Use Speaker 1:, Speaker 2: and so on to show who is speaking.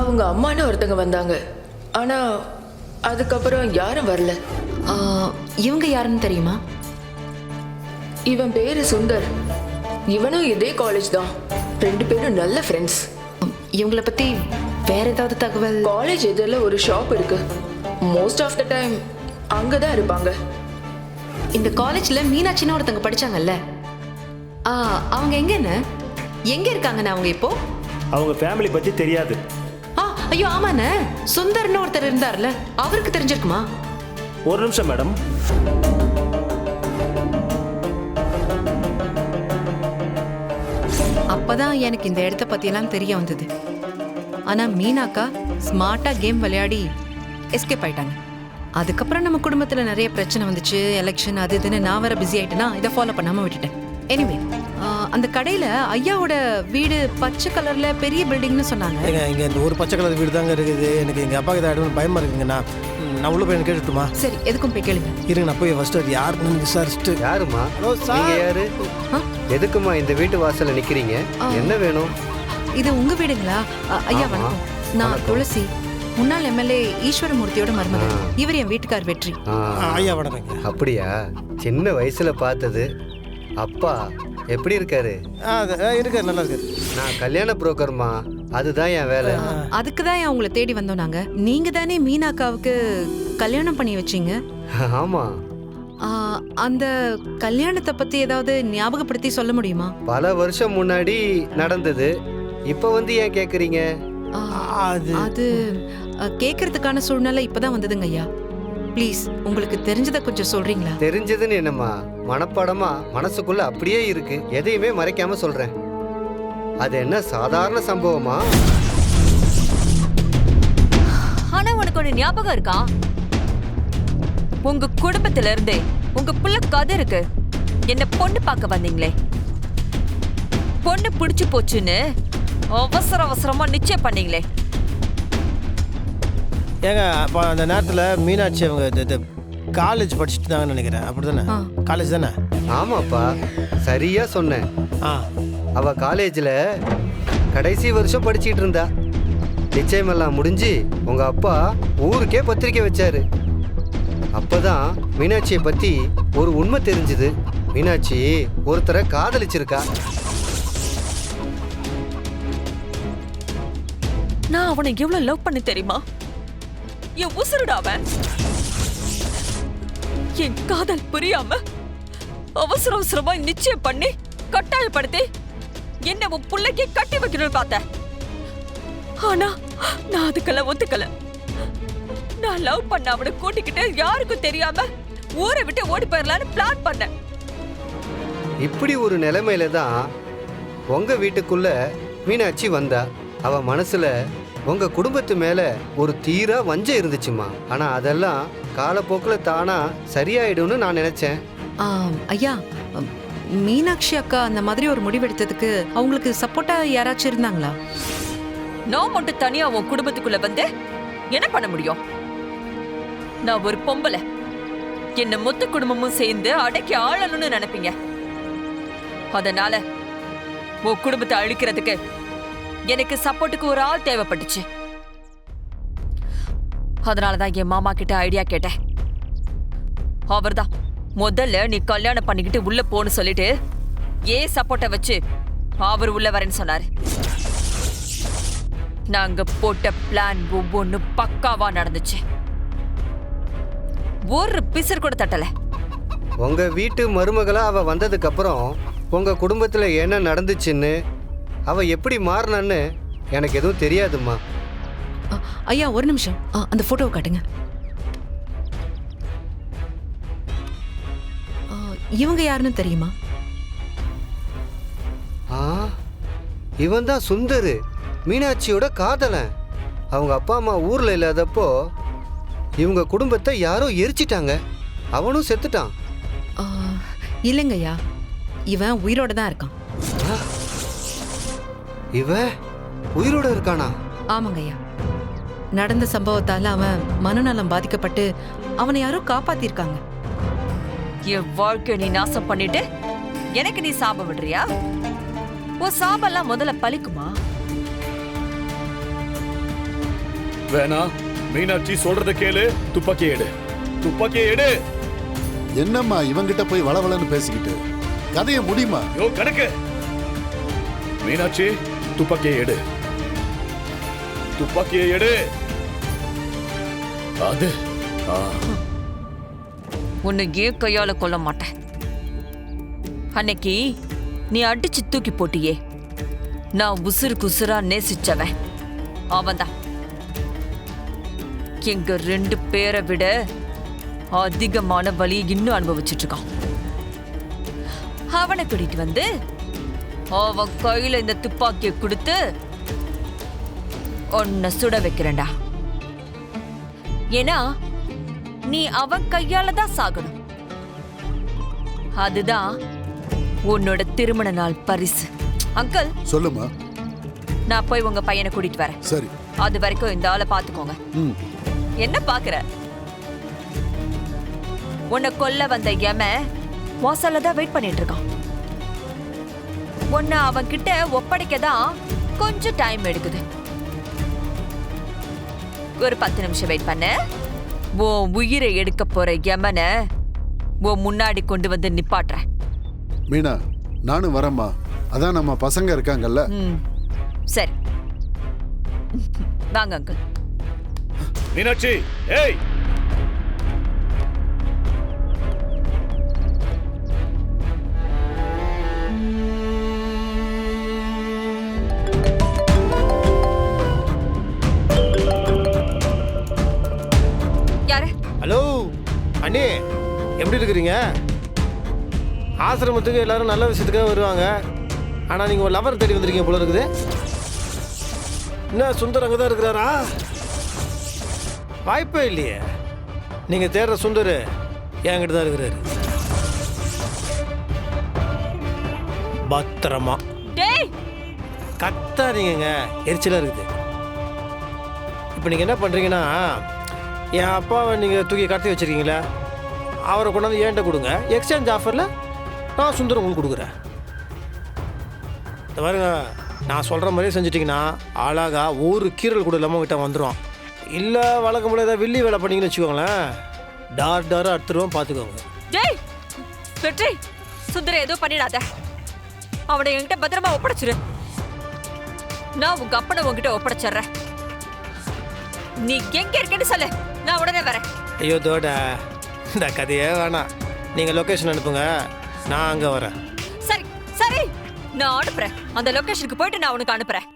Speaker 1: அவங்க அம்மான்னு ஒருத்தங்க வந்தாங்க. ஆனா அதுக்கப்புறம் யாரும் வரல.
Speaker 2: இவங்க யாருன்னு தெரியுமா?
Speaker 1: இவன் பேரு சுந்தர். இவனும் இதே காலேஜ் தான். 2 பேரும் நல்ல ஃப்ரெண்ட்ஸ்.
Speaker 2: இவங்கள பத்தி வேற ஏதாவது தகவல்?
Speaker 1: காலேஜ் எதிரில் ஒரு ஷாப் இருக்கு. மோஸ்ட் ஆஃப் த டைம் அங்கதான் இருப்பாங்க.
Speaker 2: இந்த காலேஜ்ல மீனாட்சின்னு ஒருத்தங்க படிச்சாங்கல்ல, அவங்க எங்க இருக்காங்கன்னு அவங்க இப்போ?
Speaker 3: அவங்க ஃபேமிலி பத்தி தெரியாது.
Speaker 2: ஐயோ ஆமாண்ணே, சுந்தர்னு ஒருத்தர் இருந்தார்ல, அவருக்கு தெரிஞ்சிருக்குமா?
Speaker 3: ஒரு நிமிஷம் மேடம்.
Speaker 4: அப்பதான் எனக்கு இந்த இடத்த பத்தியெல்லாம் தெரிய வந்தது. ஆனா மீனாக்கா ஸ்மார்ட்டா கேம் விளையாடி எஸ்கேப் ஆயிட்டாங்க. அதுக்கப்புறம் நம்ம குடும்பத்துல நிறைய பிரச்சனை வந்துச்சு, எலெக்ஷன் அது இதுன்னு நான் வேற பிஸி ஆயிட்டேன்னா இதை ஃபாலோ பண்ணாம விட்டுட்டேன். எனிவே அந்த கடையில ஐயாவோட வீடு பச்சை கலர்ல பெரிய பில்டிங்னு சொன்னாங்க.
Speaker 5: இங்க இந்த ஒரு பச்சை கலர் வீடு தாங்க இருக்குது. எனக்கு எங்க அப்பாக்கு ஏதாவது பயமா இருக்குங்க. நான் உள்ள போய் கேட்டுட்டுமா?
Speaker 4: சரி, எதுக்கும் போய் கேளுங்க.
Speaker 5: இருங்க, நான் போய் ஃபர்ஸ்ட் அது யாருன்னு விசாரிச்சுட்டு.
Speaker 6: யாருமா நீங்க? யாரு? எதுக்குமா இந்த வீட்டு வாசல்ல நிக்கிறீங்க? என்ன வேணும்?
Speaker 4: இது உங்க வீடுங்களா? ஐயா வணக்கம். நான் துளசி, முன்னாள் எம்எல்ஏ ஈஸ்வரமூர்த்தியோட மருமகள். இவர் என் வீட்டுக்கார் வெற்றி.
Speaker 5: ஐயா வணக்கங்க.
Speaker 6: அப்படியா? சின்ன வயசுல பார்த்தது. அப்பா எப்படி இருக்காரு?
Speaker 5: இருக்காரு, நல்லா இருக்காரு.
Speaker 6: நான் கல்யாண புரோக்கர்மா, அதுதான் என் வேலை.
Speaker 4: அதுக்கு தான் உங்களை தேடி வந்தோம் நாங்க. நீங்க தானே மீனாக்காவுக்கு கல்யாணம் பண்ணி வச்சீங்க?
Speaker 6: ஆமா.
Speaker 4: அந்த கல்யாணத்தை பத்தி ஏதாவது ஞாபகப்படுத்தி சொல்ல முடியுமா?
Speaker 6: பல வருஷம் முன்னாடி நடந்தது. இப்ப வந்து ஏன் கேக்குறீங்க?
Speaker 4: அது கேக்குறதுக்கான சூழ்நிலை இப்பதான் வந்ததுங்க ஐயா. ப்ளீஸ் உங்களுக்கு தெரிஞ்சதை கொஞ்சம் சொல்றீங்களா?
Speaker 6: தெரிஞ்சதுன்னு என்னம்மா, மனப்பாடமா மனசுக்குள்ள அப்படியே இருக்கு. எதையுமே மறைக்காம சொல்றேன். அது என்ன சாதாரண சம்பவமா?
Speaker 7: ஆனா உனக்கு ஒரு ஞாபகம் இருக்கா? உங்க குடும்பத்துல இருந்தே உங்க புள்ள கதிருக்கு என்ன பொண்ணு பார்க்க வந்தீங்களே, பொண்ணு பிடிச்சு போச்சுன்னு அவசரமா நிச்சயம் பண்ணீங்களே.
Speaker 5: ஏங்க அப்போ அந்த நேரத்தில் மீனாட்சி அவங்க காலேஜ் படிச்சுட்டு தாங்கன்னு நினைக்கிறேன். அப்படி தானே? காலேஜ் தானே?
Speaker 6: ஆமாப்பா, சரியா சொன்னேன். அவ காலேஜில் கடைசி வருஷம் படிச்சிட்டு இருந்தா. நிச்சயமெல்லாம் முடிஞ்சு உங்க அப்பா ஊருக்கே பத்திரிக்கை வச்சாரு. அப்பதான் மீனாட்சியை பத்தி ஒரு உண்மை தெரிஞ்சுது. மீனாட்சி ஒருத்தரை காதலிச்சிருக்கா.
Speaker 7: நான் அவனை எவ்வளவு லவ் பண்ண தெரியுமா? என் உசுருடாவன். என் காதல் புரியாம அவசரமா நிச்சயம் பண்ணி கட்டாயப்படுத்தி என்ன உன் பிள்ளைக்கு கட்டி வைக்கணும்னு பார்த்தேன். ஆனா நான் அதுக்கெல்லாம் ஒத்துக்கல. நான் லவ் பண்ண அவனை கூட்டிக்கிட்டு யாருக்கும் தெரியாம ஊரை விட்டு ஓடி போயிடலான்னு பிளான் பண்ணேன்.
Speaker 6: இப்படி ஒரு நிலைமையில தான் உங்க வீட்டுக்குள்ள மீனாட்சி வந்தா. அவ மனசுல உங்க குடும்பத்து மேல ஒரு தீரா வஞ்சம் இருந்துச்சுமா. ஆனா அதெல்லாம் காலப்போக்கில் தானா சரியாயிடும்னு நான் நினைச்சேன்.
Speaker 4: ஐயா, மீனாட்சி அக்கா அந்த மாதிரி ஒரு முடிவெடுத்ததுக்கு அவங்களுக்கு சப்போர்ட்டா யாராச்சும் இருந்தாங்களா?
Speaker 7: நான் மட்டும் தனியா உன் குடும்பத்துக்குள்ள வந்து என்ன பண்ண முடியும்? நான் ஒரு பொம்பளை. என்ன மொத்த குடும்பமும் சேர்ந்து அடக்கி ஆளணும்னு நினைப்பீங்க. அதனால உன் குடும்பத்தை அழிக்கிறதுக்கு எனக்கு சப்போர்ட்டுக்கு ஒரு ஆள் தேவைப்பட்டுச்சு. அதனாலதான் என் மாமா கிட்ட ஐடியா கேட்டேன். அவர்தான் முதல்ல நீ கல்யாணம் பண்ணிக்கிட்டு உள்ள போன்னு சொல்லிட்டு சப்போர்ட்டை வச்சு அவர் உள்ள வரேன்னு சொன்னாரு. நாங்க போட்ட பிளான் ஒவ்வொன்னும் பக்காவா நடந்துச்சு. ஒரு பிசர் கூட தட்டல.
Speaker 6: உங்க வீட்டு மருமகளா அவ வந்ததுக்கு அப்புறம் உங்க குடும்பத்துல என்ன நடந்துச்சுன்னு, அவ எப்படி மாறினான்னு எனக்கு எதுவும் தெரியாதும்மா.
Speaker 4: ஐயா ஒரு நிமிஷம், அந்த போட்டோவை காட்டுங்க. இவங்க யாருன்னு தெரியுமா?
Speaker 6: இவன் தான் சுந்தரு, மீனாட்சியோட காதலன். அவங்க அப்பா அம்மா ஊர்ல இல்லாதப்போ இவங்க குடும்பத்தை யாரோ எரிச்சிட்டாங்க. அவனும் செத்துட்டான்.
Speaker 4: இல்லைங்கய்யா, இவன் உயிரோட தான் இருக்கான்.
Speaker 6: இவன் உயிரோட இருக்கானா?
Speaker 4: ஆமாங்கய்யா, நடந்த சம்பவத்தால அவன் மனநலம் பாதிக்கப்பட்டு அவனை யாரோ காப்பாத்திருக்காங்க.
Speaker 7: என் வாழ்க்கை நீ நாசம் பண்ணிட்டு எனக்கு நீ சாபம் விடுறியா? ஓ, சாபெல்லாம் முதல்ல பலிக்குமா?
Speaker 8: வேணா, மீனாட்சி சொல்றத கேளு. துப்பாக்கி எடு, துப்பாக்கி எடு.
Speaker 9: என்னம்மா இவங்கிட்ட போய் வளவளன்னு பேசிக்கிட்டு கதையை முடியுமா?
Speaker 8: யோ கணக்கு. மீனாட்சி, துப்பாக்கியை எடு, துப்பாக்கியை எடு. அது
Speaker 7: உன்னை ஏன் கையால கொல்ல மாட்டேன். அன்னைக்கு நீ அடிச்சு தூக்கி போட்டியே, நான் உசுருக்கு உசுரா நேசிச்சவன் அவன்தான். எங்க 2 பேரை விட அதிகமான வலியை இன்னும் அனுபவிச்சுட்டு இருக்கான். அவனை கூட்டிட்டு வந்து அவன் கையில இந்த துப்பாக்கியை கொடுத்து உன்னை சுட வைக்கிறேன்டா. ஏன்னா நீ அவன் கையால தான் சாகணும். அதுதான் உன்னோட திருமண நாள் பரிசு. அங்கிள்,
Speaker 9: சொல்லுமா.
Speaker 7: நான் போய் உங்க பையனை கூட்டிட்டு வரேன்.
Speaker 9: சரி.
Speaker 7: அது வரைக்கும் இந்த ஆளை பாத்துக்கோங்க. என்ன பாக்குற? உன்னை கொல்ல வந்த யமன் வாசல்ல தான் வெயிட் பண்ணிட்டு இருக்கான். உன்னை அவன் கிட்ட ஒப்படைக்க தான் கொஞ்சம் டைம் எடுக்குது. ஒரு 10 நிமிஷம் வெயிட் பண்ண. உன் உயிரை எடுக்க போற யமனை உன் முன்னாடி கொண்டு வந்து நிப்பாட்டுறேன்.
Speaker 9: மீனா, நானும் வரேம்மா. அதான் நம்ம பசங்க இருக்காங்கல்ல.
Speaker 7: சரி வாங்க அங்கிள்.
Speaker 8: மீனாட்சி, ஏய்.
Speaker 7: யாரு?
Speaker 5: ஹலோ அண்ணே, எப்படி இருக்கிறீங்க? ஆசிரமத்துக்கு எல்லாரும் நல்ல விஷயத்துக்காக வருவாங்க. ஆனால் நீங்கள் ஒரு லவர் தேடி வந்திருக்கீங்க போல இருக்குது. என்ன சுந்தர் அங்கே தான் இருக்கிறாரா? வாய்ப்பே இல்லையே. நீங்கள் தேடுற சுந்தர் என்கிட்ட தான் இருக்கிறாரு. பத்திரமா.
Speaker 7: டேய்,
Speaker 5: கத்தாதீங்க, எரிச்சலாக இருக்குது. இப்போ நீங்கள் என்ன பண்ணுறீங்கன்னா, என் அப்பாவை நீங்கள் தூக்கி கடத்தி வச்சுருக்கீங்களா, அவரை கொண்டாந்து ஏன்ட்ட கொடுங்க. எக்ஸ்சேஞ்ச் ஆஃபரில் நான் சுந்தரம் உங்களுக்கு கொடுக்குறேன். இந்த பாருங்க, நான் சொல்கிற மாதிரியே செஞ்சிட்டிங்கன்னா அழகாக ஒரு கீரல் கூட இல்லாமல் கிட்ட வந்துடும். இல்லை வழக்கம் போல ஏதாவது வில்லி வேலை பண்ணிங்கன்னு வச்சுக்கோங்களேன், டாராக அடுத்துருவோம், பார்த்துக்கோங்க.
Speaker 7: டேய் வெற்றி, சுந்தர ஏதோ பண்ணிடாத. அவனை என்கிட்ட பத்திரமா ஒப்படைச்சிரு. நான் உங்க அப்பனை உங்ககிட்ட ஒப்படைச்சிடுறேன். நீ எங்க இருக்கேன்னு சொல்லு, நான் உடனே வரேன்.
Speaker 5: ஐயோ தோட, இந்த கதையே வேணாம். நீங்கள் லொக்கேஷன் அனுப்புங்க, நான் அங்கே வரேன்.
Speaker 7: சரி சரி, நான் அனுப்புறேன். அந்த லொகேஷனுக்கு போயிட்டு நான் உனக்கு அனுப்புறேன்.